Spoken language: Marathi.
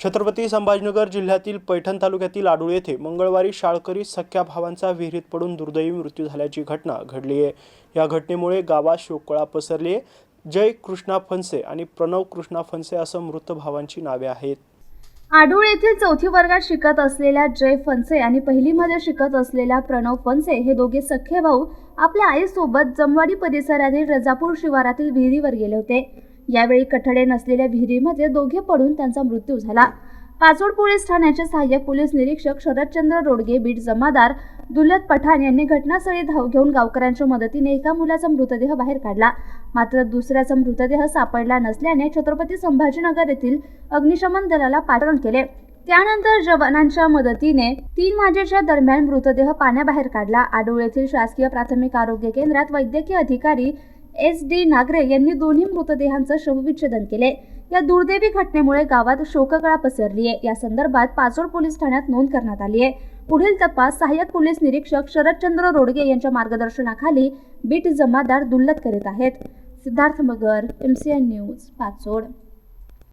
छत्रपती संभाजीनगर जिल्ह्यातील पैठण तालुक्यातील आडूळ येथे मंगळवारी शाळकरी सख्या भावांचा विहिरीत पडून दुर्दैवी मृत्यू झाल्याची घटना घडली आहे। या घटनेमुळे गावात शोककळा पसरली आहे। जय कृष्णा फणसे आणि प्रणव कृष्णा फणसे असं मृत भावांची नावे आहेत। आडूळ येथील 4थी वर्गात शिकत असलेल्या जय फणसे आणि पहिलीमध्ये शिकत असलेल्या प्रणव फणसे हे दोघे सख्खे भाऊ आपल्या आईसोबत जमवाडी परिसरातील रजापूर शिवारातील विहिरीवर गेले होते। यावेळी कठडे नसलेल्या विहिरीमध्ये दोघे पडून त्यांचा मृत्यू झाला। पाचोड पोलीस ठाण्याचे सहाय्यक पोलीस निरीक्षक शरदचंद्र रोडगे, बीट जमादार दुल्लत पठाण यांनी घटनास्थळी धाव घेऊन गावकऱ्यांच्या मदतीने एका मुलाचा मृतदेह बाहेर काढला। मात्र दुसऱ्याचा मृतदेह सापडला नसल्याने छत्रपती संभाजीनगर येथील अग्निशमन दलाला पाठवण केले। त्यानंतर जवानांच्या मदतीने 3 वाजेच्या दरम्यान मृतदेह पाण्याबाहेर काढला। आडूळ येथील शासकीय प्राथमिक आरोग्य केंद्रात वैद्यकीय अधिकारी SD नागरे यांनी दोन्ही मृतदेहांचं शवविच्छेदन केले। या दुर्दैवी घटनेमुळे गावात शोककळा पसरली आहे। या संदर्भात पाचोड पोलीस ठाण्यात नोंद करण्यात आली आहे। पुढील तपास सहाय्यक पोलीस निरीक्षक शरदचंद्र रोडगे यांच्या मार्गदर्शनाखाली बीट जमादार दुल्लत करीत आहेत। सिद्धार्थ मगर, MCN न्यूज, पाचोड।